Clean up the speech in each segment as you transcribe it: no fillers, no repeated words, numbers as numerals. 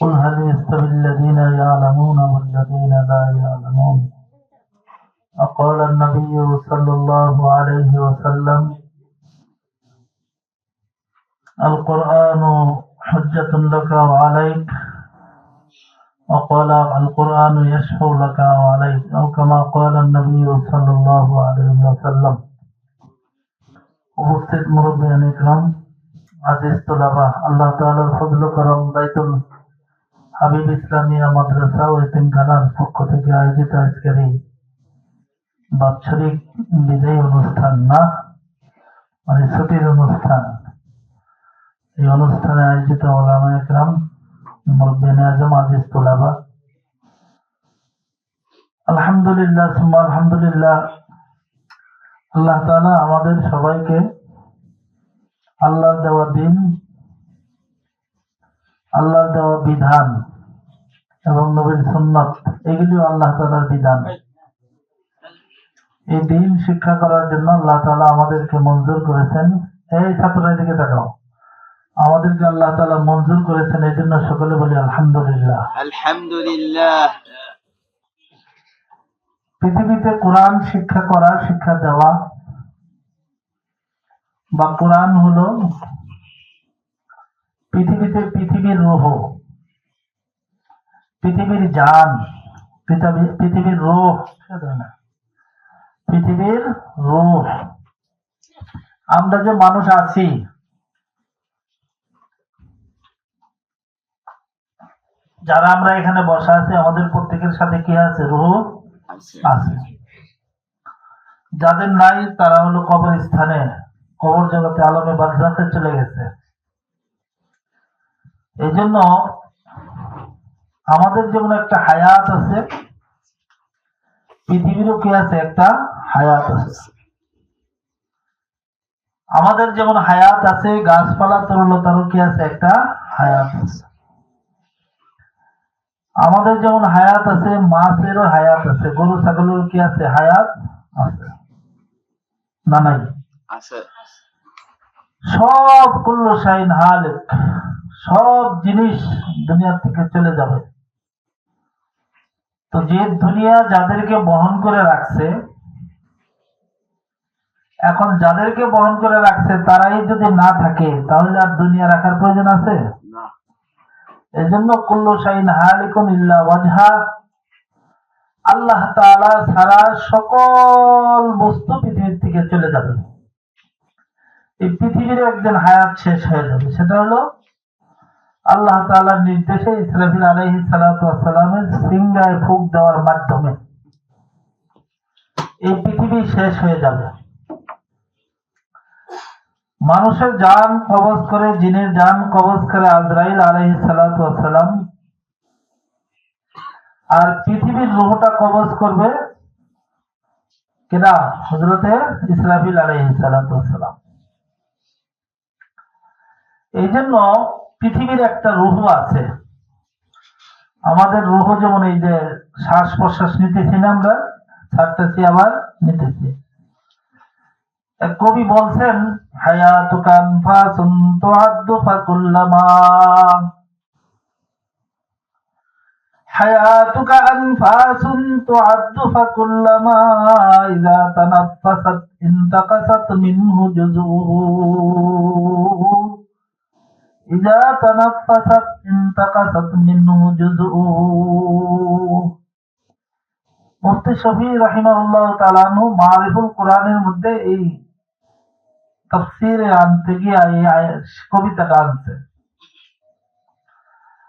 قل هل يستوي الذين يعلمون والذين لا يعلمون وقال النبي صلى الله عليه وسلم القرآن حجة لك وعليك وقال القرآن يشفع لك وعليك أو كما قال النبي صلى الله عليه وسلم উপস্থিত মুরব্বিয়ান ইকরাম, আজিজ তুলাবা, আল্লাহ তাআলার ফজল করম বাইতুল হাবিব ইসলামিয়া মাদ্রাসা ও এতিমখানার পক্ষ থেকে আয়োজিত আজকের এই বাৎসরিক বিদায়ী অনুষ্ঠান না মানে ছুটির অনুষ্ঠান, এই অনুষ্ঠানে আয়োজিত ওলামা ইকরাম, মুরব্বিয়ান আজম, আজিজ তুলাবা, আলহামদুলিল্লাহ সুম্মা আলহামদুলিল্লাহ, আল্লাহ তাআলা আমাদের সবাইকে আল্লাহর দেওয়া দিন, আল্লাহর দেওয়া বিধান এবং নবীর সুন্নাত, এগুলিও আল্লাহ তাআলার বিধান। এই দিন শিক্ষা করার জন্য আল্লাহ তাআলা আমাদেরকে মঞ্জুর করেছেন। এই ছাত্রদের দিকে তাকাও, আমাদেরকে আল্লাহ তাআলা মঞ্জুর করেছেন, এই জন্য সকলে বলি আলহামদুলিল্লাহ। আলহামদুলিল্লাহ। পৃথিবীতে কোরআন শিক্ষা করা, শিক্ষা দেওয়া বা কোরআন হলো পৃথিবীর রূহ, পৃথিবীর জান, পৃথিবীর রূহ, পৃথিবীর রূহ। আমরা যে মানুষ আছি, যারা আমরা এখানে বসা আছি, আমাদের প্রত্যেকের সাথে কি আছে? রূহ আছে। যাদের নাই তারা হলো কবরস্থানে, কবর জগতে, আলমে বারজাখে চলে গেছে। এই জন্য আমাদের যেমন একটা হায়াত আছে, পৃথিবীরও কি আছে? একটা হায়াত আছে। আমাদের যেমন হায়াত আছে, গাছপালা তরুলতারও কি আছে? একটা হায়াত আছে। আমাদের যেমন হায়াত আছে, মাছেরও হায়াত আছে, গরু ছাগলের কি আছে? হায়াত আছে না? নাই? আছে। সব কুল্লু শাইন হালিক, সব জিনিস দুনিয়া থেকে চলে যাবে। তো যে দুনিয়া যাদেরকে বহন করে রাখছে, এখন যাদেরকে বহন করে রাখছে তারাই যদি না থাকে, তাহলে আর দুনিয়া রাখার প্রয়োজন আছে? না। এজন্য কুল্লু শাইন হালিকুন ইল্লা ওয়াজহা, আল্লাহ তাআলা ছাড়া সকল বস্তু পৃথিবীর থেকে চলে যাবে। এই পৃথিবীর একদিন হায়াত শেষ হয়ে যাবে। সেটা হলো আল্লাহ তাআলার নির্দেশে ইসরাফিল আলাইহিস সালাতু ওয়াস সালামের সিংহায় ফুঁক দেওয়ার মাধ্যমে এই পৃথিবী শেষ হয়ে যাবে। মানুষের জান কবজ করে, জিনের জান কবজ করে আজরাইল আলাইহিস সালাতু ওয়াস সালাম, আর পৃথিবীর রূহটা কবজ করবে কেডা? হযরতে ইসরাফিল আলাইহিস সালাতু ওয়াস সালাম। এই জন্য পৃথিবীর একটা রূহ আছে। আমাদের রূহ যেমন এই যে শ্বাস প্রশ্বাস নিতেছি না, আমরা ছাড়তেছি আবার নিতেছি। এক কবি বলছেন, হায়াতুকা আনফাসুন তুআদ্দু ফাকুল্লামা, হায়াতুকা আনফাসুন তুআদ্দু ফাকুল্লামা ইযা তানাফফাসাত ইনতাকাসাত মিনহু জুযুহু, ইযা তানাফফাসাত ইনতাকাসাত মিনহু জুযুহু। মুফতি শফী রাহিমাহুল্লাহ তাআলা আনহু মারিফুল কোরআনের মধ্যে এই তাফসীরে আনতে গিয়ে এই কবিতাটা আনছে।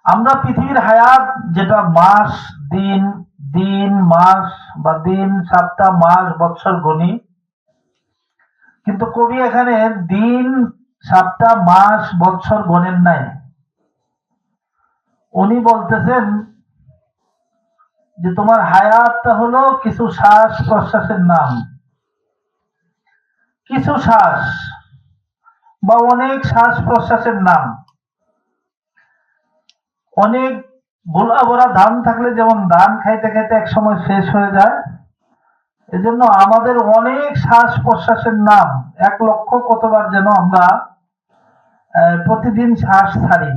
আমরা পৃথিবীর হায়াত যেটা মাস, দিন মাস বা দিন, সপ্তাহ, মাস, বছর গণি, কিন্তু কবি এখানে দিন, সপ্তাহ, মাস, বছর গণেন নাই। উনি বলতেছেন যে তোমার হায়াতটা হলো কিছু শ্বাস প্রশ্বাসের নাম, কিছু শ্বাস বা অনেক শ্বাস প্রশ্বাসের নাম। অনেক ভোলা ভরা ধান থাকলে যেমন ধান খাইতে খাইতে এক সময় শেষ হয়ে যায়, এজন্য আমাদের অনেক শ্বাস প্রশ্বাসের নাম, 1,00,000 কতবার যেন আমরা প্রতিদিন শ্বাস ছাড়ি।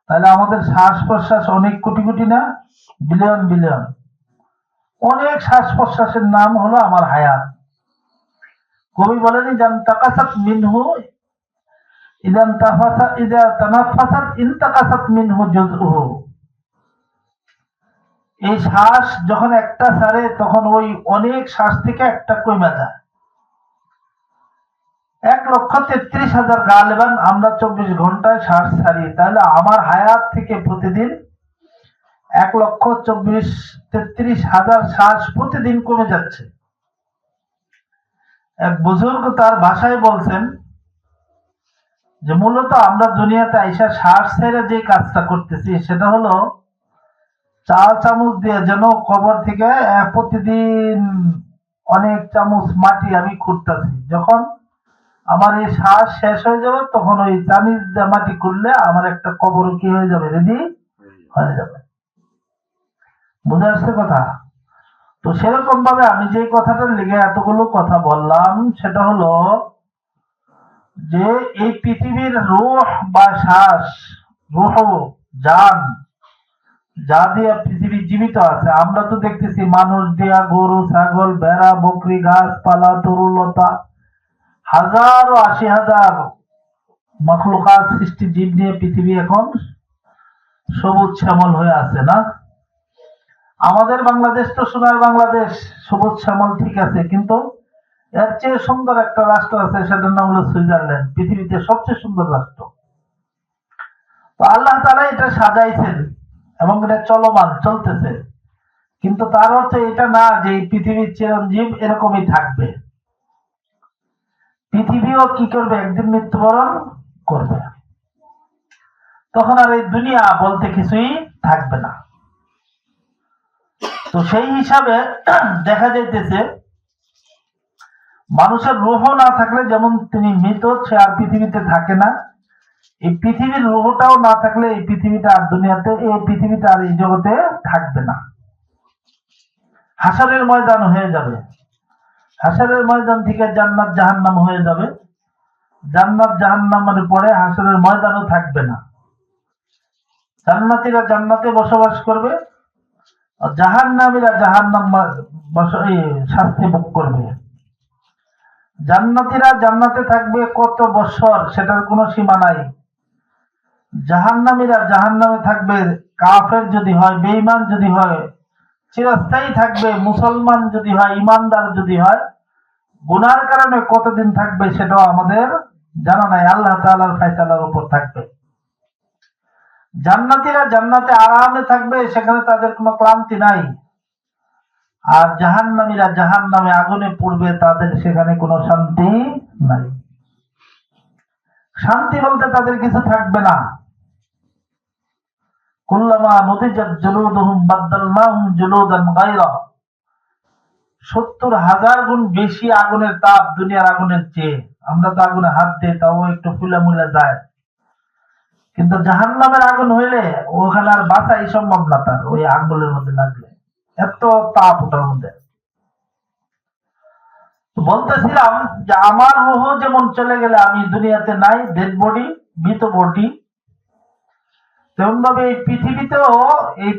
তাহলে আমাদের শ্বাস প্রশ্বাস অনেক কোটি কোটি না, বিলিয়ন বিলিয়ন, অনেক শ্বাস প্রশ্বাসের নাম হলো আমার হায়াত। কবি বলেনি জান তাকাসাত মিনহু ইদান তাফাসা ইদা তানাফাসাত ইনতাকাসাত মিনহু জুজউহু। এই শ্বাস যখন একটা ছাড়ে তখন ওই অনেক শ্বাস থেকে একটা কমে যায়। 1,33,000 গালিবান আমরা 24 ঘন্টায় শ্বাস ছাড়ি, তাহলে আমার হায়াত থেকে প্রতিদিন 1,33,000 শ্বাস প্রতিদিন কমে যাচ্ছে। এক বুজুর্গ তার ভাষায় বলছেন যে মূলত আমরা দুনিয়াতে আইসা শ্বাস ছেড়ে যে কাজটা করতেছি সেটা হলো চাল চামচ দিয়ে যেন কবর থেকে প্রতিদিন অনেক চামচ মাটি আমি খুঁড়তেছি। যখন আমার এই শ্বাস শেষ হয়ে যাবে তখন ওই চামিচ দিয়ে মাটি খুঁড়লে আমার একটা কবর কি হয়ে যাবে, রেডি হয়ে যাবে। বুঝে আসছে কথা? তো সেরকম ভাবে আমি যে কথাটার লেগে এতগুলো কথা বললাম সেটা হলো যে এই পৃথিবীর রূহ বা শ্বাস, রূহ জান যা দিয়ে পৃথিবী জীবিত আছে, আমরা তো দেখতেছি মানুষ দিয়া, গরু ছাগল ভেড়া বকরি গাছপালা তরুলতা হাজার ও 80,000 মখলুকাত সৃষ্টি জীব নিয়ে পৃথিবী এখন সবুজ শ্যামল হয়ে আছে না? আমাদের বাংলাদেশ তো সোনার বাংলাদেশ, সবুজ শ্যামল ঠিক আছে, কিন্তু এর চেয়ে সুন্দর একটা রাষ্ট্র আছে, সেটার নাম হলো সুইজারল্যান্ড, পৃথিবীতে সবচেয়ে সুন্দর রাষ্ট্র। তো আল্লাহ তাআলা এটা সাজাইছেন এবং এটা চলমান চলতেছে, কিন্তু তার অর্থ এটা না যে এই পৃথিবীর চিরঞ্জীব এরকমই থাকবে। পৃথিবীও কি করবে, একদিন মৃত্যুবরণ করবে, তখন আর এই দুনিয়া বলতে কিছুই থাকবে না। তো সেই হিসাবে দেখা যাইতেছে মানুষের রূহ না থাকলে যেমন তিনি মৃত, সে আর পৃথিবীতে থাকে না, এই পৃথিবীর রূহটাও না থাকলে এই পৃথিবীটা আর দুনিয়াতে, এই পৃথিবীটা আর এই জগতে থাকবে না। হাসরের ময়দান হয়ে যাবে, হাসরের ময়দান থেকে জান্নাত জাহান্নাম হয়ে যাবে, জান্নাত জাহান্নামের পরে হাসরের ময়দানও থাকবে না। জান্নাতীরা জান্নাতে বসবাস করবে, জাহান্নামীরা জাহান্নাম শাস্তি ভোগ করবে। জান্নাতীরা জান্নাতে থাকবে কত বছর সেটার কোনো সীমা নাই, জাহান্নামীরা জাহান্নামে থাকবে, কাফের যদি হয়, বেঈমান যদি হয় চিরস্থায়ী থাকবে, মুসলমান যদি হয়, ইমানদার যদি হয়, গুনার কারণে কতদিন থাকবে সেটাও আমাদের জানা নাই, আল্লাহ তাআলার ফয়সালার উপর থাকবে। জান্নাতীরা জান্নাতে আরামে থাকবে, সেখানে তাদের কোনো ক্লান্তি নাই, আর জাহান্নামীরা জাহান্নামে আগুনে পড়বে, তাদের সেখানে কোনো শান্তি নাই। শান্তি বলতে তাদের কিছু থাকবে না। কুল্লামা নুদিজাত জুলুদুহুম বাদদালনাহুম জুলুদান গায়রা, 70,000 গুণ বেশি আগুনের তাপ দুনিয়ার আগুনের চেয়ে। আমরা তো আগুনে হাত দিই তাও একটু ফুলে মুলে যায়, কিন্তু জাহান্নামের আগুন হইলে ওখানে আর বাঁচাই সম্ভব না, তার ওই আগুনের মধ্যে লাগলে এত তাপ ওটার মধ্যে। বলতেছিলাম যে আমার রূহ যেমন চলে গেলে আমি দুনিয়াতে নাই, ডেড বডি, মৃত বডি, তেমন ভাবে এই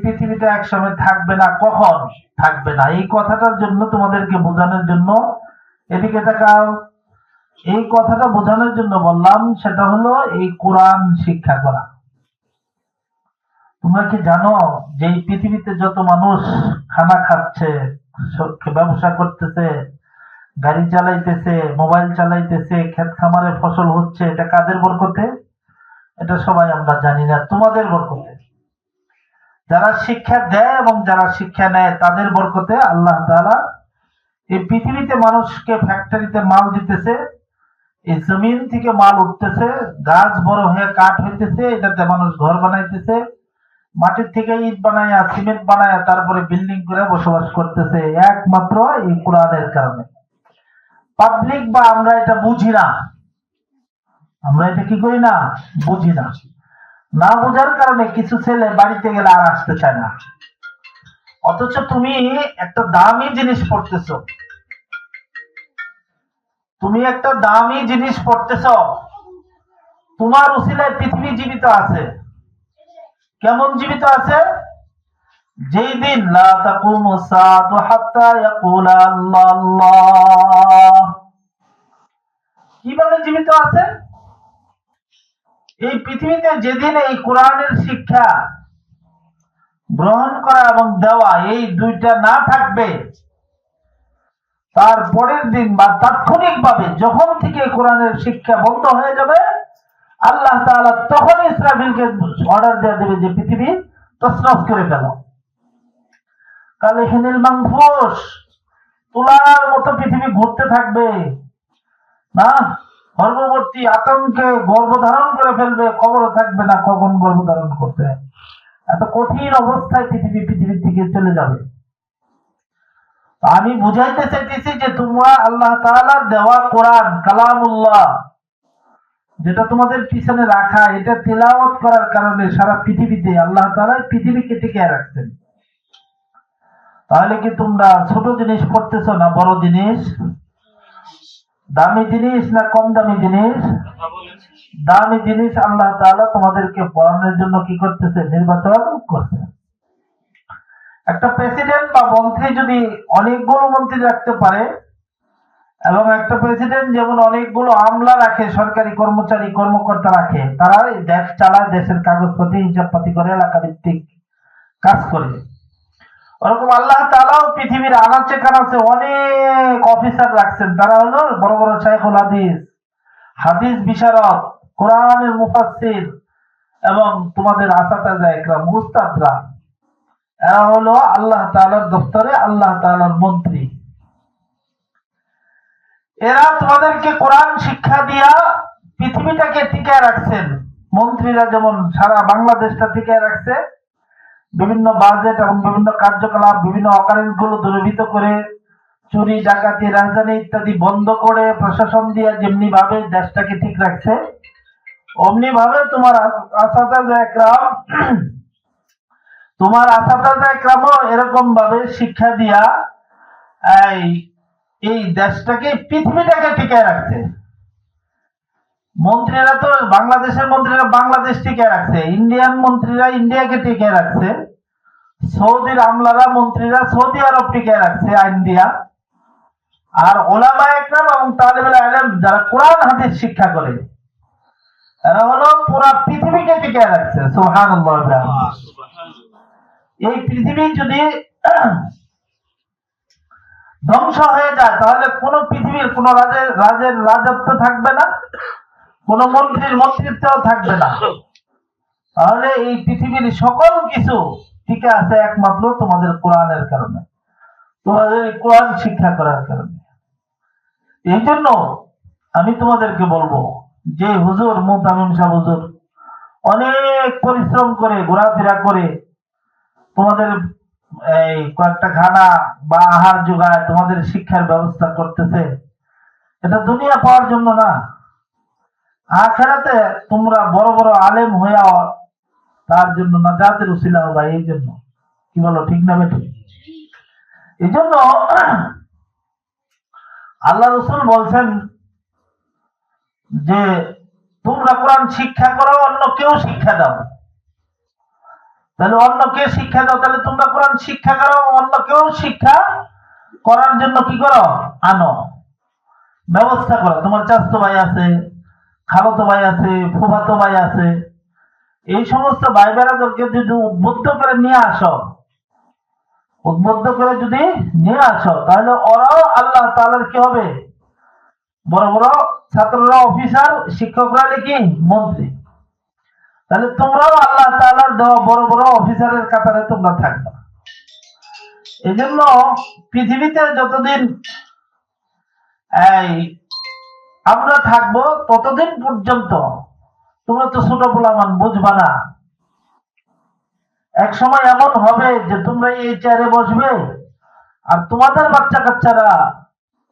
পৃথিবীটা একসময় থাকবে না। কখন থাকবে না এই কথাটার জন্য তোমাদেরকে বোঝানোর জন্য, এদিকে তাকাও, এই কথাটা বোঝানোর জন্য বললাম, সেটা হলো এই কোরআন শিক্ষা করা। তোমরা কি জানো যে এই পৃথিবীতে যত মানুষ খানা খাচ্ছে, ব্যবসা করতেছে, গাড়ি চালাইতেছে, মোবাইল চালাইতেছে, ক্ষেত খামারে ফসল হচ্ছে, এটা কাদের বরকতে? এটা সবাই আমরা জানি না, তোমাদের বরকতে। যারা শিক্ষা দেয় এবং যারা শিক্ষা নেয় তাদের বরকতে আল্লাহ তাআলা এই পৃথিবীতে মানুষকে ফ্যাক্টরিতে মাল দিতেছে, এই জমিন থেকে মাল উঠতেছে, গাছ বড় হয়ে কাঠ হইতেছে, এটাতে মানুষ ঘর বানাইতেছে, মাটির থেকে ইট বানায়া সিমেন্ট বানায়া তারপরে বিল্ডিং করে বসবাস করতেছে, একমাত্র এই কোরআনের কারণে। পাবলিক বা আমরা এটা বুঝি না, আমরা এটা কি করি না, বুঝি না। না বোঝার কারণে কিছু ছেলে বাড়িতে গেলে আর আসতে চায় না। অথচ তুমি একটা দামি জিনিস পড়তেছ, তুমি একটা দামি জিনিস পড়তেছ, তোমার উসিলায় পৃথিবী জীবিত আছে। কেমন জীবিত আছে? যেই দিন লা তাকুমু সাআতু হাত্তা ইয়াকুলা আল্লাহ আল্লাহ। কিভাবে জীবিত আছে? এই পৃথিবীতে যেদিন এই কোরআনের শিক্ষা গ্রহণ করা এবং দেওয়া এই দুইটা না থাকবে, তার পরের দিন বা তাৎক্ষণিকভাবে যখন থেকে কোরআনের শিক্ষা বন্ধ হয়ে যাবে, আল্লাহ তাআলা তখন ইসরাফিলকে অর্ডার দিয়ে দেবে যে পৃথিবী তছনছ করে ফেল। কালিহিনিল মানফুস, তুলার মতো পৃথিবী ঘুরতে থাকবে না, গর্ভবতী আতঙ্কে গর্ভধারণ করে ফেলবে, কবরে থাকবে না কখন গর্ভধারণ করতে। এত কঠিন অবস্থায় পৃথিবী থেকে চলে যাবে। আমি বুঝাইতে চাইতেছি যে তোমরা আল্লাহ তাআলার দেওয়া কোরআন কালামুল্লাহ, যেটা তোমাদের পিছনে রাখা, এটা তিলাওয়াত করার কারণে সারা পৃথিবীতে আল্লাহ তাআলা পৃথিবীকে টিকিয়ে রাখছেন। তাহলে কি তোমরা ছোট জিনিস পড়তেছো না বড় জিনিস? দামি জিনিস না কম দামি জিনিস? দামি জিনিস আল্লাহ তাআলা তোমাদেরকে পড়ানোর জন্য কি করতেছে? নির্বাচন করছে। একটা প্রেসিডেন্ট বা মন্ত্রী যদি অনেকগুলো মন্ত্রী রাখতে পারে, এবং একটা প্রেসিডেন্ট যেমন অনেকগুলো আমলা রাখে, সরকারি কর্মচারী কর্মকর্তা রাখে, তারা দেশ চালায়, দেশের কাগজপত্র হিসাবপাতি করে, এলাকা ভিত্তিক কাজ করে, ওরকম আল্লাহ তাআলাও পৃথিবীর আনাচে কানাচে অনেক অফিসার রাখছেন। তারা হলো বড় বড় শাইখুল হাদিস, হাদিস বিশারদ, কোরআনের মুফাসসির এবং তোমাদের আসাতাজা ইকরাম, উস্তাদরা। এরা হলো আল্লাহ তাআলার দপ্তরে আল্লাহ তাআলার মন্ত্রী। এরা তোমাদেরকে কোরআন শিক্ষা দিয়া পৃথিবীটাকে টিকায় রাখছেন। মন্ত্রীরা যেমন সারা বাংলাদেশটা টিকায় রাখছে, বিভিন্ন বাজেট এবং বিভিন্ন কার্যকলাপ, বিভিন্ন অকারেন্স গুলো দূরীভূত করে, চুরি ডাকাতি রাজধানী ইত্যাদি বন্ধ করে প্রশাসন দিয়ে যেমনি ভাবে দেশটাকে ঠিক রাখছে, অমনি ভাবে তোমার আসাতাজা একরামও এরকম ভাবে শিক্ষা দিয়া এই দেশটাকে পৃথিবীটাকে টিকায় রাখছে। মন্ত্রীরা তো বাংলাদেশের মন্ত্রীরা বাংলাদেশ টিকায় রাখছে, ইন্ডিয়ান মন্ত্রীরা ইন্ডিয়াকে টিকায় রাখছে, সৌদির আমলারা মন্ত্রীরা সৌদি আরব টিকায় রাখছে, আইন দিয়া। আর ওলামা একরাম এবং তালিবুল ইলম যারা কোরআন হাদিস শিক্ষা করে, এরা হলো পুরা পৃথিবীকে টিকায় রাখছে। সুবহানাল্লাহ। এই পৃথিবী যদি ধ্বংস হয়ে যায়, তাহলে কোন পৃথিবীর কোন রাজের রাজত্ব থাকবে না, কোন মন্ত্রীর মন্ত্রিত্ব থাকবে না। তাহলে এই পৃথিবীর সকল কিছু টিকে আছে একমাত্র তোমাদের কোরআনের কারণে, তোমাদের কোরআন শিক্ষা করার কারণে। এই জন্য আমি তোমাদেরকে বলবো যে হুজুর মুতামিম সাহেব হুজুর অনেক পরিশ্রম করে ঘোরাফেরা করে তোমাদের এই কয়েকটা খানা বা আহার যোগায় তোমাদের শিক্ষার ব্যবস্থা করতেছে, এটা দুনিয়া পাওয়ার জন্য না, আখিরাতে তোমরা বড় বড় আলেম হয়ে তার জন্য নাজাতের উসিলা হবে। এই জন্য কি বলো, ঠিক না বেঠিক? এই জন্য আল্লাহ রাসূল বলছেন যে তোমরা কোরআন শিক্ষা করো, অন্য কেউ শিক্ষা দাও। তাহলে অন্য কে শিক্ষা দাও? তাহলে তোমরা কোরআন শিক্ষা করো, অন্য কেউ শিক্ষা করার জন্য কি করো? আনো, ব্যবস্থা করো। তোমার চাচাতো ভাই আছে, খালাতো ভাই আছে, ফুফাতো ভাই আছে, এই সমস্ত ভাই বেড়াদেরকে যদি উদ্বুদ্ধ করে নিয়ে আসো, তাহলে ওরাও আল্লাহ তাআলার কি হবে? বড় বড় ছাত্ররা অফিসার, শিক্ষকরা কি মন্ত্রী। তাহলে তোমরাও আল্লাহ তাআলার দেওয়া বড় বড় অফিসারের কাতারে তোমরা থাকবে। এই জন্য পৃথিবীতে যতদিন আমরা থাকবো ততদিন পর্যন্ত তোমরা তো ছোট পোলামান, বুঝবা না। এক সময় এমন হবে যে তোমরা এই চেয়ারে বসবে আর তোমাদের বাচ্চা কাচ্চারা,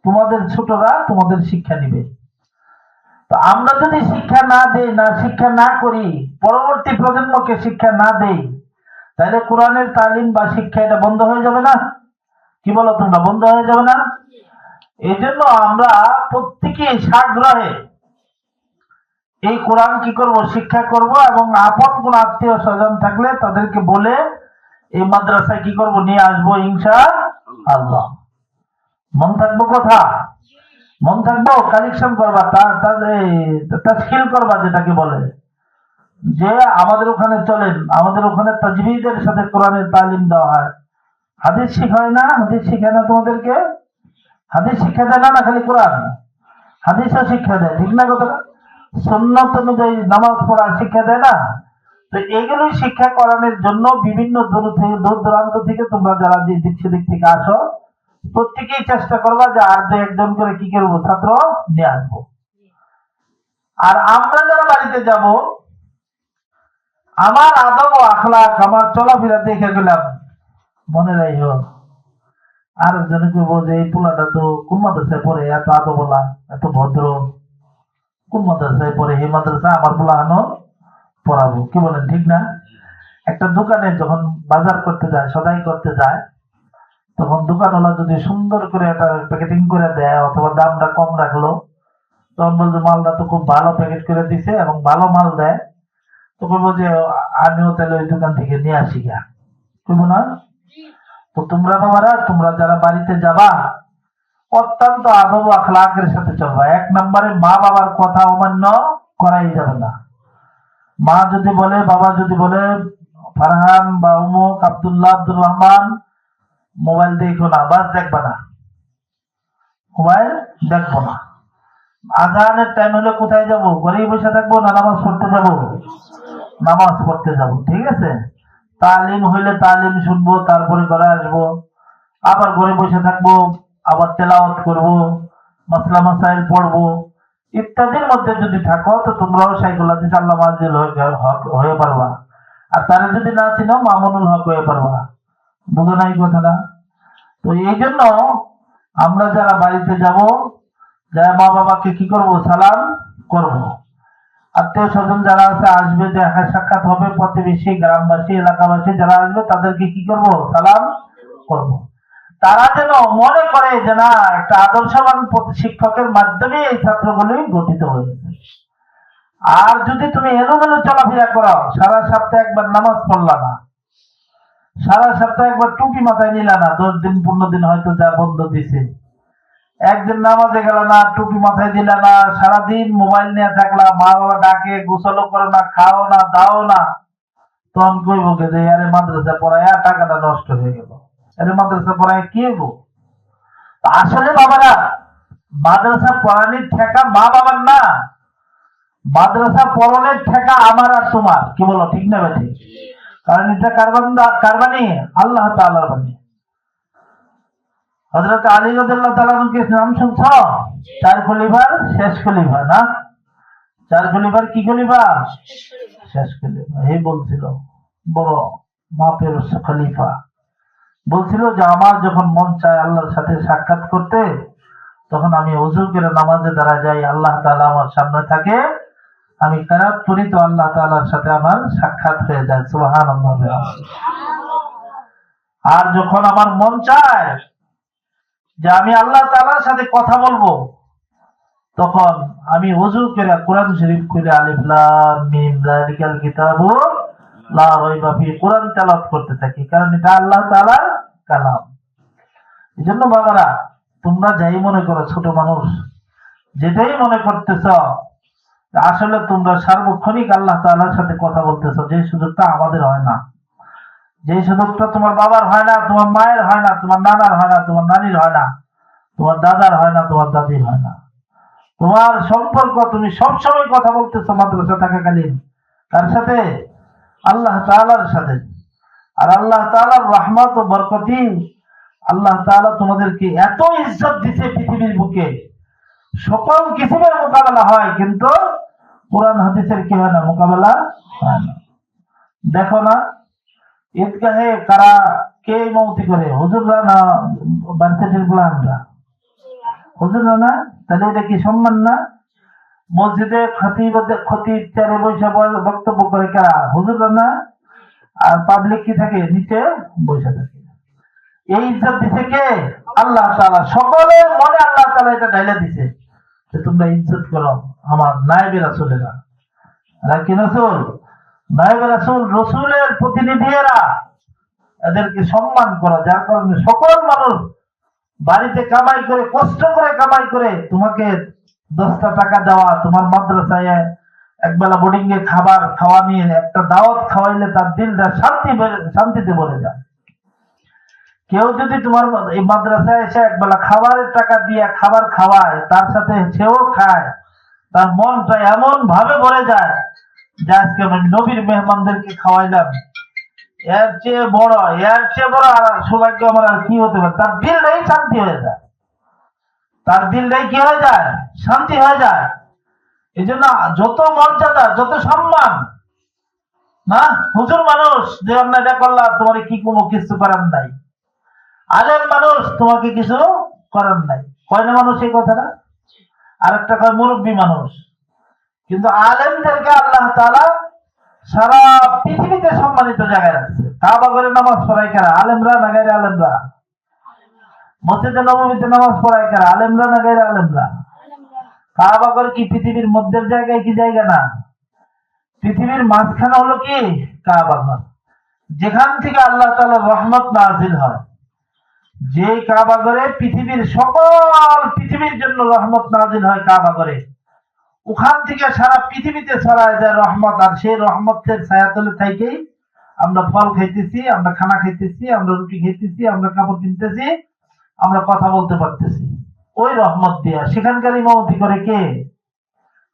তোমাদের ছোটরা তোমাদের শিক্ষা নিবে। তো আমরা যদি শিক্ষা না দেই, শিক্ষা না করি, পরবর্তী প্রজন্মকে শিক্ষা না দেই, তাহলে কোরআনের তালিম বা শিক্ষা এটা বন্ধ হয়ে যাবে না? কি বলো তোমরা, বন্ধ হয়ে যাবে না? এই জন্য আমরা প্রত্যেকে সাগ্রহে এই কোরআন কি করব, শিক্ষা করব, এবং আপন কোন আত্মীয় স্বজন থাকলে তাদেরকে বলে এই মাদ্রাসায় কি করব, নিয়ে আসবো ইনশাআল্লাহ। মন থাকবো কথা, মন থাকবো কালেকশন করবা, তাশকিল করবা, যেটাকে বলে যে আমাদের ওখানে চলেন, আমাদের ওখানে তাজবীদের সাথে কোরআনের তালিম দেওয়া হয়। হাদিস শিখায় না? হাদিস শিখায় না তোমাদেরকে? হাদিস শিক্ষা দেয় না খালি কোরআন? হাদিসও শিক্ষা দেয়, ঠিক না কথাটা? সুন্নাত অনুযায়ী নামাজ পড়া শিক্ষা দেয় না? তো এগুলোই শিক্ষা করানোর জন্য বিভিন্ন দূর দূরান্ত থেকে তোমরা যারা যে দিক সেদিক থেকে আসো, প্রত্যেকেই চেষ্টা করবা যে আর দু একজন করে কি করবো, ছাত্র নিয়ে আসবো। আর আমরা যারা বাড়িতে যাব, আমার আদব ও আখলাক, আমার চলাফেরা দেখে গেলাম, মনে রাখো আর একজনকে বলছে এই পোলাটা তো কোন মাদ্রাসায় পড়ে, এত আদবলা, এত ভদ্র, কোন মাদ্রাসায় পড়ে, এই মাদ্রাসায় আমার পোলা হানো পড়াবো। কি বলেন, ঠিক না? একটা দোকানে যখন বাজার করতে যায়, সদাই করতে যায়, তখন দোকানওয়ালা যদি সুন্দর করে একটা প্যাকেটিং করে দেয় অথবা দামটা কম রাখলো, তখন বলছে মালটা তো খুব ভালো প্যাকেট করে দিছে এবং ভালো মাল দেয়, তো বলবো যে আমিও তাহলে ওই দোকান থেকে নিয়ে আসি গা, বুঝবো না? তো তোমরা বাবারা, তোমরা যারা বাড়িতে যাবা, অত্যন্ত আদব আখলাকের সাথে চলবা। এক নম্বরে মা বাবার কথা অমান্য করাই যাবে না। মা যদি বলে, বাবা যদি বলে ফারহান বা উমুক আব্দুল্লাহ আব্দুর রহমান মোবাইল দেখো না, বাস দেখবা না, মোবাইল দেখবো না। আজানের টাইম হলে কোথায় যাব? ঘরেই বসে থাকবো না নামাজ পড়তে যাব? নামাজ পড়তে যাব, ঠিক আছে? তালিম হইলে তালিম শুনবো, তারপরে ঘরে আসবো, আবার ঘরে বসে থাকবো, আবার তেলাওয়াত করব, মাসলা মাসাইল পড়বো, ইত্যাদির মধ্যে যদি থাকো তো তোমরাও সাইকুল হাদিস আল্লামা আজিল হয়ে পারবা। আর তারা যদি না চিনো, মামুনুল হক হয়ে পারবা। বুঝো না এই কথাটা? তো এই জন্য আমরা যারা বাড়িতে যাব, যারা মা বাবাকে কি করব, সালাম করব। আত্মীয় স্বজন যারা আছে আসবে, দেখা সাক্ষাৎ হবে, প্রতিবেশী গ্রামবাসী এলাকাবাসী যারা আসবে তাদেরকে কি করব, সালাম করব। তারা যেন মনে করে যে না, একটা আদর্শবান শিক্ষকের মাধ্যমে এই ছাত্রগুলি গঠিত হয়েছে। আর যদি তুমি এলোমেলো চলাফেরা করো, সারা সপ্তাহে একবার নামাজ পড়লা না, সারা সপ্তাহে একবার টুপি মাথায় নিলা না, 10 দিন 15 দিন হয়তো যা বন্ধ দিছে, একদিন নামাজে গেল না, টুপি মাথায় দিল না, সারাদিন মোবাইল নিয়ে থাকলা, মা বাবা ডাকে, গোসলও করো না, খাও না, দাও না, তখন কইব যে আরে মাদ্রাসা পড়ায় টাকাটা নষ্ট হয়ে গেল, আরে মাদ্রাসা পড়ায় কি হবো? আসলে বাবারা, মাদ্রাসা পড়ানির ঠেকা মা বাবার না, মাদ্রাসা পড়ানোর ঠেকা আমার আর তোমার। কি বলো, ঠিক না বেঠিক? কারণ এটা কারবানি আল্লাহ তাআলার বাণী। হযরত আলী রাদিয়াল্লাহু তাআলা কে নাম শুনছ? 4 খলিফার শেষ খলিফা না? 4 খলিফার কি খলিফা? শেষ খলিফা। এই বলছিল বড় মাপের খলিফা, বলছিল যে আমার যখন মন চায় আল্লাহর সাথে সাক্ষাৎ করতে, তখন আমি ওযু করে নামাজে দাঁড়া যাই, আল্লাহ তাআলা আমার সামনে থাকে, আমি কিরাত পড়ি, তো আল্লাহ তাআলার সাথে আমার সাক্ষাৎ হয়ে যায়। সুবহানাল্লাহ। আর যখন আমার মন চায় যে আমি আল্লাহ তাআলার সাথে কথা বলবো, তখন আমি ওযু করে কোরআন শরীফ খুলে আলিফ লাম মিম যালিকাল কিতাবু লা রাইবা ফি কোরআন তেলাওয়াত করতে থাকি, কারণ এটা আল্লাহ তাআলার কালাম। এজন্য বাবারা, তোমরা যাই মনে করো, ছোট মানুষ যেটাই মনে করতেছ, আসলে তোমরা সার্বক্ষণিক আল্লাহ তাআলার সাথে কথা বলতেছ, যে সুযোগটা আমাদের হয় না, যে সুযোগটা তোমার বাবার হয় না, তোমার মায়ের হয় না, তোমার নানার হয় না, তোমার নানির হয় না, তোমার দাদার হয় না, তোমার দাদির হয় না। তোমার সম্পর্ক, তুমি সবসময় কথা বলতেছো মাদ্রাসা থাকাকালীন তার সাথে, আল্লাহ তাআলার সাথে। আর আল্লাহ তাআলার রহমত ও বরকতি, আল্লাহ তাআলা তোমাদেরকে এত ইজ্জত দিছে পৃথিবীর বুকে, সকল কিসিমের মোকাবেলা হয়, কিন্তু কোরআন হাদিসের কি হয় না, মোকাবেলা হয় না। দেখো না, ঈদগাহে কারা কে ইমামতি করে? হুজুররা না বাচ্চাদের প্লানরা? হুজুররা না? তাহলে এটা কি সম্মান না? মসজিদে খতিব চেয়ারে বসে বক্তব্য করে কারা? হুজুররা না? আর পাবলিক কি থাকে? নিচে বসে থাকে। এই ইজ্জত দিছে কে? আল্লাহ তাআলা। সকলের মনে আল্লাহ তাআলা এটা ঢাইলা দিছে যে তোমরা ইজ্জত করো আমার নায়েবে রাসূলেরা, এরা কি রাসূল? নায়েবে রাসূল, রসুলের প্রতিনিধি এরা। এদেরকে সম্মান করা, যার কারণে সকল মানুষ বাড়িতে কামাই করে, কষ্ট করে কামাই করে তোমাকে 10টা টাকা দেওয়া, তোমার মাদ্রাসায় একবেলা বোর্ডিং এ খাবার খাওয়া নিয়ে একটা দাওয়াত খাওয়াইলে তার দিলটা শান্তিতে ভরে যায়। কেউ যদি তোমার এই মাদ্রাসায় এসে একবেলা খাবারের টাকা দিয়ে খাবার খাওয়ায়, তার সাথে সেও খায়, তার মনটা এমন ভাবে ভরে যায় যে আজকে আমি নবীর মেহমানদেরকে খাওয়াইলাম, এর চেয়ে বড় আর সৌভাগ্য আমার আর কি হতে পারে। তার দিলটাই শান্তি হয়ে যায়, তার দিলটাই কি হয়ে যায়? শান্তি হয়ে যায়। এই জন্য যত মর্যাদা, যত সম্মান, না হুজুর মানুষ যে অন্যায়টা করলাম, তোমার কি কোনো কিছু করার নাই। আলেম মানুষ, তোমাকে কিছু করার নাই। কয় না মানুষ এই কথাটা? আরেকটা কয় মুরব্বী মানুষ। কিন্তু আলেমদেরকে আল্লাহ তাআলা সারা পৃথিবীতে সম্মানিত জায়গায় রাখছে। কাবা ঘরে নামাজ পড়ায় কারা? আলেমরা না গায়রে আলেমরা? মসজিদে নববীতে নামাজ পড়ায় কারা? আলেমরা না গায়রে আলেমরা? কাবা ঘর কি পৃথিবীর মধ্যের জায়গায়? কি জায়গা না, পৃথিবীর মাঝখানে হলো কি কাবা ঘর, যেখান থেকে আল্লাহ তাআলার রহমত নাযিল হয়। যে কাবা ঘরে পৃথিবীর জন্য রহমত নাযিল হয় কাবা ঘরে, ওখান থেকে সারা পৃথিবীতে ছড়ায় যায় রহমত। আর সেই রহমতের ছায়াতলে থেকেই আমরা ফল খাইতেছি, আমরা খানা খাইতেছি, আমরা রুটি খাইতেছি, আমরা কাপড় কিনতেছি, আমরা কথা বলতে পারতেছি, ওই রহমত দিয়া। সেখানকার ইমামতি করে কে?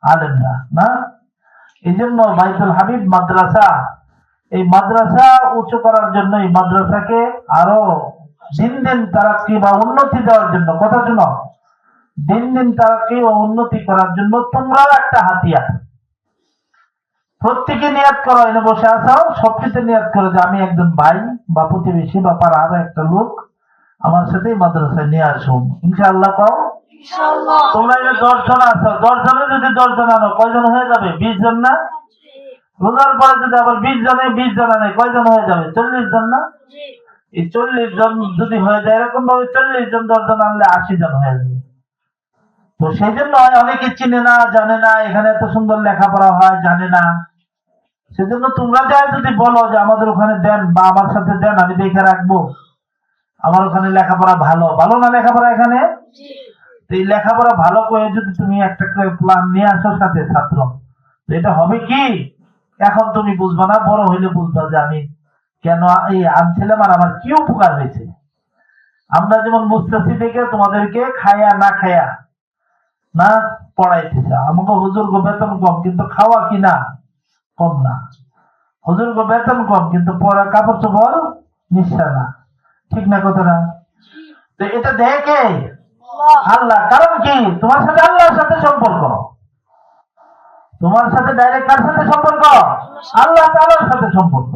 আলেমরা, না? এই জন্য বাইতুল হাবিব মাদ্রাসা, এই মাদ্রাসা উঁচু করার জন্য, এই মাদ্রাসাকে আরো দিন দিন তারাক্কি বা উন্নতি দেওয়ার জন্য, কথা শোনো, দিন দিন তারাক্কি ও উন্নতি করার জন্য তোমরাও একটা হাতিয়ার। প্রত্যেকে নিয়াত করো, এনে বসে আছো, সবকিছু নিয়াত করো যে আমি একজন ভাই বা প্রতিবেশী বা পাড়ার একটা লোক আমার সাথে মাদ্রাসায় নিয়ে আসুন, ইনশাআল্লাহ। পাও তোমরা এনে 10 জন আছো, 10 জনে যদি 10 জন আনো, কয়জন হয়ে যাবে? 20 জন না? রোজার পরে যদি আবার 20 জন আনে, কয়জন হয়ে যাবে? 40 জন না? এই 40 জন যদি হয়ে যায়, এরকম ভাবে 40 জন 10 জন আনলে 80 জন হয়ে যাবে। তো সেই জন্য অনেকে চিনে না, জানে না, এখানে এত সুন্দর লেখাপড়া হয়, জানে না। সেজন্য তোমরা যাই যদি বলো যে আমাদের ওখানে দেন বা আমার সাথে দেন, আমি দেখে রাখবো, আমার ওখানে লেখাপড়া ভালো না লেখাপড়া এখানে। এই লেখাপড়া ভালো করে যদি তুমি একটা প্ল্যান নিয়ে আসো সাথে ছাত্র, এটা হবে কি? এখন তুমি বুঝবা না, বড় হইলে বুঝবা যে আমি কেন এই আনছিলাম আর আমার কি উপকার হয়েছে। আমরা যেমন মুস্তাসি থেকে তোমাদেরকে খায়া না খায়া না পড়াইতেছে, আমাকে হুজুর গো বেতন কম, কিন্তু খাওয়া কি না কম না? হুজুর গো বেতন কম, কিন্তু পড়া কাপড় চোপড় নিঃসা না, ঠিক না কথাটা? তো এটা দেখে আল্লাহ। কারণ কি? তোমার সাথে আল্লাহর সাথে সম্পর্ক, তোমার সাথে ডাইরেক্ট কার সাথে সম্পর্ক? আল্লাহ তাআলার সাথে সম্পর্ক।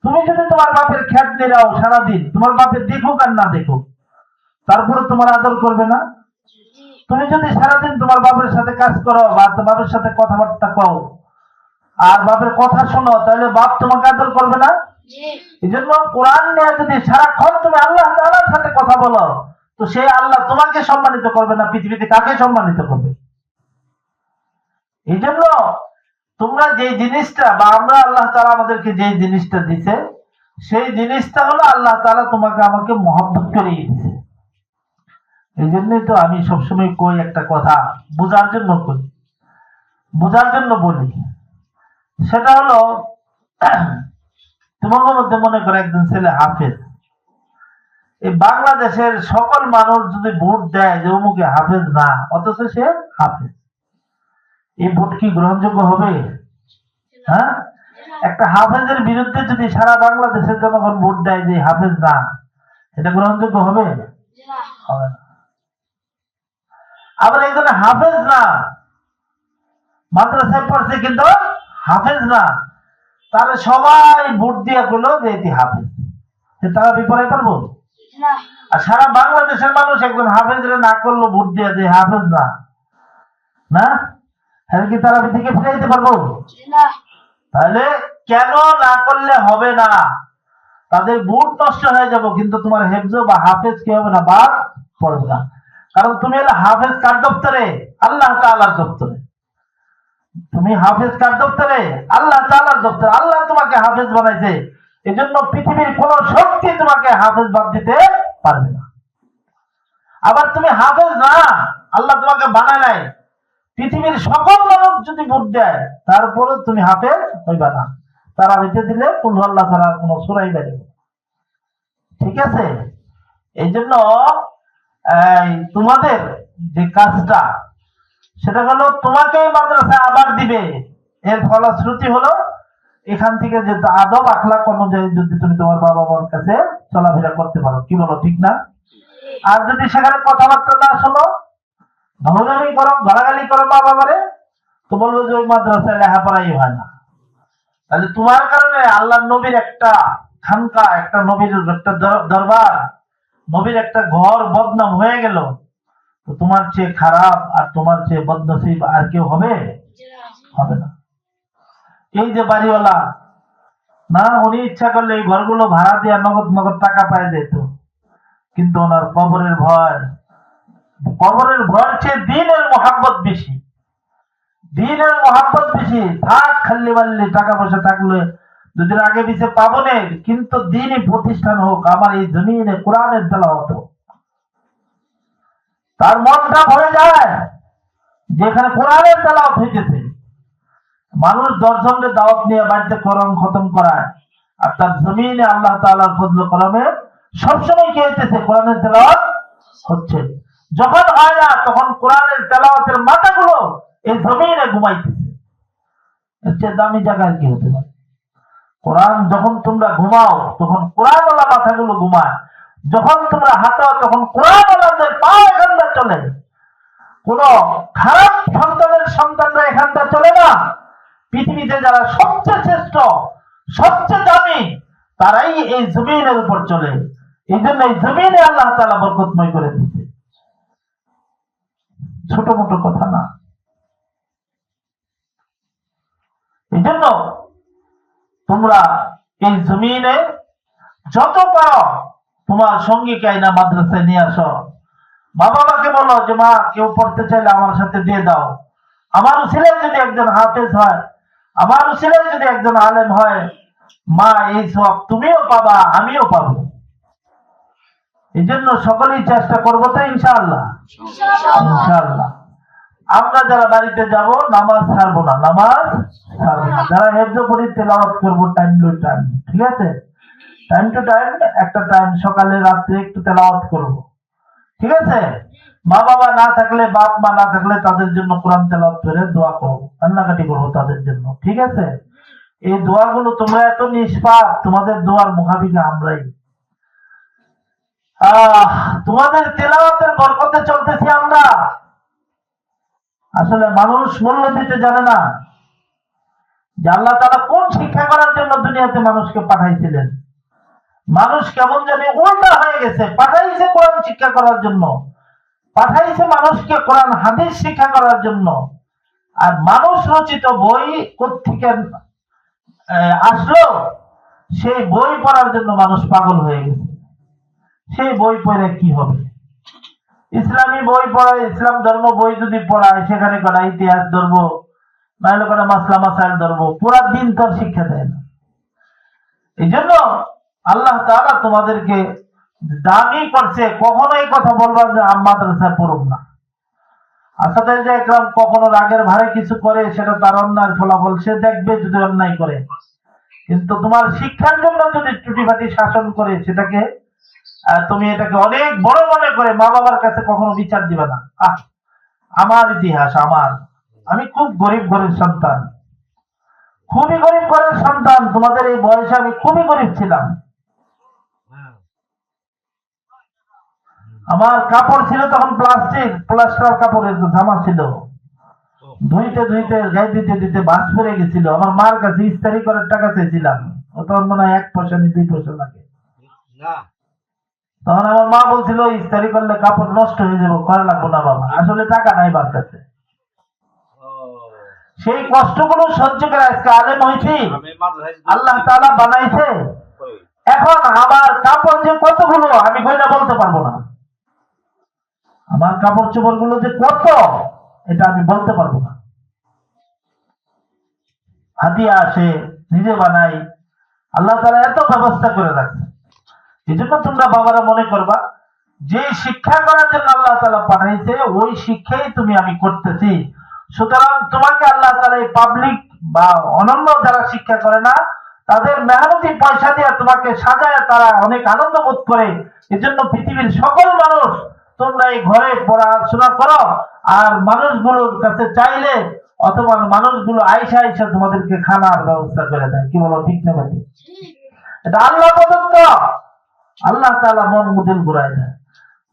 তুমি যদি তোমার বাপের খ্যাত নিরাও সারাদিন, তোমার বাপের দেখুক আর না দেখুক, তারপরে তোমার আদর করবে না? তুমি যদি সারাদিন তোমার বাপের সাথে কাজ করো বা বাপের সাথে কথাবার্তা কও আর বাপের কথা শোনো, তাহলে বাপ তোমাকে আদর করবে না? এই জন্য কোরআন নিয়ে যদি সারাক্ষণ তুমি আল্লাহ তাআলার সাথে কথা বলো, তো সেই আল্লাহ তোমাকে সম্মানিত করবে না, পৃথিবীতে কাকে সম্মানিত করবে? এই জন্য তোমরা যে জিনিসটা বা আমরা আল্লাহ তাআলা আমাদেরকে যে জিনিসটা দিছে, সেই জিনিসটা হলো আল্লাহ তাআলা তোমাকে আমাকে মহব্বত করে দিয়েছে। এই জন্যই তো আমি সবসময় কই একটা কথা, বোঝার জন্য কই, বোঝার জন্য বলি। সেটা হলো তোমাদের মধ্যে মনে করে একজন ছেলে হাফেজ, এই বাংলাদেশের সকল মানুষ যদি ভোট দেয় যে অমুকে হাফেজ না, অথচ সে হাফেজ, এই ভোট কি গ্রহণযোগ্য হবে? হ্যাঁ, একটা হাফেজের বিরুদ্ধে যদি সারা বাংলাদেশের জনগণ ভোট দেয় যে হাফেজ না, এটা গ্রহণযোগ্য হবে? হবে না। আবার একজন হাফেজ না, মাদ্রাসায় পড়ছে কিন্তু হাফেজ না, তারা সবাই ভোট দিয়া করলো যে এটি হাফেজ, তারা বিপরে পারবো? আর সারা বাংলাদেশের মানুষ একজন হাফেজরে না করলো ভোট দিয়া যে হাফেজ না, না হ্যাঁ, কি তারা থেকে ফিরে যেতে পারবো? তাহলে কেন না করলে হবে না? তাদের ভোট নষ্ট হয়ে যাবো, কিন্তু তোমার হেফজ বা হাফেজ কি হবে না? বাদ পড়বে না। কারণ তুমি হলে হাফেজ কার দপ্তরে? আল্লাহ তাআলার দপ্তরে। তুমি হাফেজ কার দপ্তরে? আল্লাহ তাআলার দপ্তরে। আল্লাহ তোমাকে হাফেজ বানাইছে, এজন্য পৃথিবীর কোন শক্তি তোমাকে হাফেজ বাদ দিতে পারবে না। আবার তুমি হাফেজ না, আল্লাহ তোমাকে বানায় নাই, পৃথিবীর সকল মানুষ যদি ভোট দেয় তারপরে তুমি হাফেজ হইবা না। তারা রেখে দিলে কুল আল্লাহ ছাড়া আর কোনো সূরাই বেরোবে না। ঠিক আছে? এই জন্য তোমাদের যে কাজটা সেটা হলো তোমাকে মাদ্রাসায় আবার দিবে, এর ফলশ্রুতি হলো এখান থেকে যে আদব আখলাক অনুযায়ী যদি তুমি তোমার বাবা মার কাছে চলাফেরা করতে পারো, কি বলো, ঠিক না? আর যদি সেখানে কথাবার্তা না শোনো, ধমকামি করো, গালাগালি করো মা বাবারে, তো বলবো যে ওই মাদ্রাসায় লেখাপড়াই হয় না। তাহলে তোমার কারণে আল্লাহ নবীর একটা খানকা, একটা নবীর একটা দরবার, নবীর একটা ঘর বদনাম হয়ে গেল, তো তোমার চেয়ে খারাপ আর তোমার চেয়ে বদনসিব আর কেউ হবে? হবে না। এই যে বাড়িওয়ালা না, উনি ইচ্ছা করলে এই ঘরগুলো ভাড়া দিয়ে নগদ নগদ টাকা পায় যেত, কিন্তু ওনার কবরের ভয়, কবরের ভয়ের চেয়ে দিনের মহাব্বত বেশি, দিনের মহাব্বত বেশি। থাক খাল্লি বাল্লি টাকা পয়সা থাকলে দুদিন আগে পিছে পাবো না, কিন্তু দিনই প্রতিষ্ঠান হোক, আমার এই জমিনে কোরআনের তেলাওয়াত হোক। তার মনটা ভরে যায় যেখানে কোরআনের তেলাওয়াত হইতেছে। মানুষ দর্শনকে দাওয়াত নিয়ে বাড়িতে কোরআন খতম করায়, আর তার জমিনে আল্লাহ তাআলার ফজল করমে সবসময় কি হইতেছে? কোরআনের তেলাওয়াত হচ্ছে। যখন হয় না তখন কোরআনের তেলাওয়াতের মাথাগুলো এই জমিনে ঘুমাইতেছে। এর চেয়ে দামি জায়গায় কি হতে পারে? কোরআন যখন তোমরা ঘুমাও তখন কোরআনওয়ালা মাথাগুলো ঘুমায়, যখন তোমরা হাঁটাও তখন কোরআনওয়ালাদের পা এখানটা চলে। কোন খারাপ সন্তানের সন্তানরা এখানটা চলে না। পৃথিবীতে যারা সবচেয়ে শ্রেষ্ঠ, সবচেয়ে দামি, তারাই এই জমিনের উপর চলে। এই জন্য এই জমিনে আল্লাহ তাআলা বরকতময় করে দিচ্ছে, ছোট মোটো কথা না। এই জন্য তোমরা এই জমিনে যত পারো তোমার সঙ্গীকে আইনা মাদ্রাসায় নিয়ে আসো। মা বাবাকে বলো যে মা, কেউ পড়তে চাইলে আমার সাথে দিয়ে দাও। আমার ছেলে যদি একজন হাফেজ হয়, আমার ছেলে যদি একজন আলেম হয়, মা এই সব তুমিও পাবা, আমিও পাবো। এই জন্য সকলেই চেষ্টা করবো তো ইনশাআল্লাহ। ইনশাআল্লাহ আমরা যারা বাড়িতে যাব নামাজ ছাড়বো না, নামাজ ছাড়বো না। যারা হেফজ করি তেলাওয়াত করবো টাইম টু টাইম, ঠিক আছে? টাইম টু টাইম একটা টাইম, সকালে রাত্রে একটু তেলাওয়াত করবো, ঠিক আছে? মা বাবা না থাকলে, বাপ মা না থাকলে তাদের জন্য কোরআন তেলাওয়াত করে দোয়া করবো, কান্নাকাটি করবো তাদের জন্য, ঠিক আছে? এই দোয়াগুলো তোমরা এত নিষ্পাপ, তোমাদের দোয়ার মুখাপিখি আমরাই। তোমাদের তেলাওয়াতের বরকতে চলতেছি আমরা। আসলে মানুষ মূল্য দিতে জানে না যে আল্লাহ তাআলা কোন শিক্ষা করার জন্য দুনিয়াতে মানুষকে পাঠাইছিলেন। মানুষ কেমন জানি উল্টা হয়ে গেছে। পাঠাইছে কোরআন শিক্ষা করার জন্য, পাঠাইছে মানুষকে কোরআন হাদিস শিক্ষা করার জন্য, আর মানুষ রচিত বই কোত্থেকে আসলো, সেই বই পড়ার জন্য মানুষ পাগল হয়ে গেছে। সেই বই পড়ে কি হবে? ইসলামী বই পড়ায়, ইসলাম ধর্ম বই যদি পড়ায়, সেখানে করা ইতিহাস ধরবো, নাহলে করা মাসলা মাসাইল ধরবো, পুরা দিন তোর শিক্ষা দেয় না। এই জন্য আল্লাহ তাআলা তোমাদেরকে দামি করছে। কখনোই কথা বলবা যে মাদ্রাসায় পড়ুক না। আসাদের যে একরাম কখনো রাগের ভারে কিছু করে, সেটা তার অন্যায়ের ফলাফল সে দেখবে যদি অন্যায় করে। কিন্তু তোমার শিক্ষার জন্য যদি টুটিফাটি শাসন করে, সেটাকে তুমি এটাকে অনেক বড় মনে করে মা বাবার কাছে কখনো বিচার দিবে না। আমার ইতিহাস, আমি খুব গরিব ঘরের সন্তান, খুবই গরিব ঘরের সন্তান। তোমাদের এই বয়সে আমি খুবই গরিব ছিলাম। আমার কাপড় ছিল তখন প্লাস্টার কাপড়ের জামা ছিল, ধুইতে ধুইতে গায়ে দিতে দিতে বাস পড়ে গেছিল। আমার মার কাছে ইস্তারি করার টাকা চাইছিলাম, তখন মনে হয় 1 পয়সা নি 2 পয়সা লাগে। তখন আমার মা বলছিল ইস্তারি করলে কাপড় নষ্ট হয়ে যাবে, করা লাগবো না বাবা। আসলে টাকা নাই বার কাছে। সেই কষ্টগুলো সহ্য করে আজকে আলেম হয়েছি, আল্লাহ তাআলা বানাইছে। এখন আমার কাপড় যে কতগুলো আমি কইনা বলতে পারবো না। আমার কাপড় চোপড় গুলো যে কত, এটা আমি বলতে পারবো না। হাদিয়া আসে, নিজে বানাই। আল্লাহ তাআলা এত ব্যবস্থা করে রাখছে। এই জন্য তোমরা বাবারা মনে করবা যে শিক্ষা করার জন্য আল্লাহ তাআলা পাঠাইছে ওই শিক্ষাই তুমি আমি করতেছি। সুতরাং তোমাকে আল্লাহ তাআলা এই পাবলিক বা অনন্য যারা শিক্ষা করে না তাদের মেহনতি পয়সা দিয়ে তোমাকে সাজায়, তারা অনেক আনন্দ বোধ করে। এজন্য পৃথিবীর সকল মানুষ তোমরা এই ঘরে পড়াশোনা করো, আর মানুষগুলোর কাছে চাইলে অথবা মানুষগুলো আইসা আইসা তোমাদেরকে খানার ব্যবস্থা করে দেয়। কি বলো, ঠিক না ভাই? এটা আল্লাহ প্রদত্ত, আল্লাহ তাআলা মন মুদিল ঘুরায় দেয়।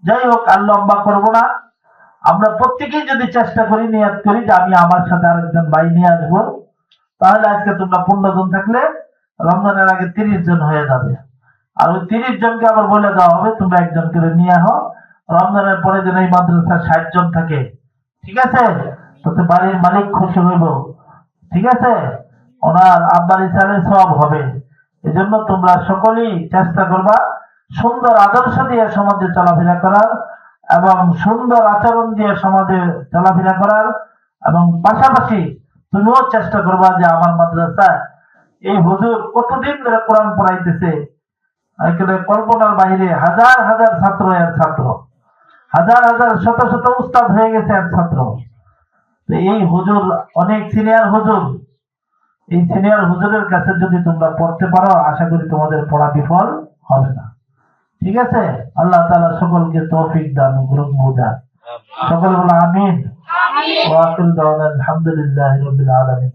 যাই হোক, আর লম্বা করবো না। আমরা প্রত্যেকেই যদি চেষ্টা করি, নিয়াত করি যে আমি আমার সাথে আরেকজন ভাই নিয়ে আসবো, তাহলে আজকে তোমরা 15 জন থাকলে রমজানের আগে 30 জন হয়ে যাবে। আর ওই 30 জনকে আবার বলে দেওয়া হবে তোমরা একজন করে নিয়ে আহ, রমজানের পরে যেন এই মাদ্রাসা 60 জন থাকে। ঠিক আছে? তাতে বাড়ির মালিক খুশি হইব। ঠিক আছে? ওনার আব্বার ইসালে সব হবে। এজন্য তোমরা সকলেই চেষ্টা করবা সুন্দর আদর্শ দিয়ে সমাজে চলাফেরা করার এবং সুন্দর আচরণ দিয়ে সমাজে চলাফেরা করার, এবং পাশাপাশি তুমিও চেষ্টা করবা যে আমার মাদ্রাসায় এই হুজুর কতদিন ধরে কোরআন পড়াইতেছে, একেবারে কল্পনার বাইরে। হাজার হাজার ছাত্র এর ছাত্র, হাজার হাজার শত শত উস্তাদ হয়ে গেছে এর ছাত্র। তো এই হুজুর অনেক সিনিয়র হুজুর, এই সিনিয়র হুজুরের কাছে যদি তোমরা পড়তে পারো, আশা করি তোমাদের পড়া বিফল হবে না। ঠিক আছে? আল্লাহ তাআলা সকলকে তৌফিক দান করুন। সকলে বলো আমিন। ওয়া আখিরু দাওয়ানা আলহামদুলিল্লাহি রাব্বিল আলামিন।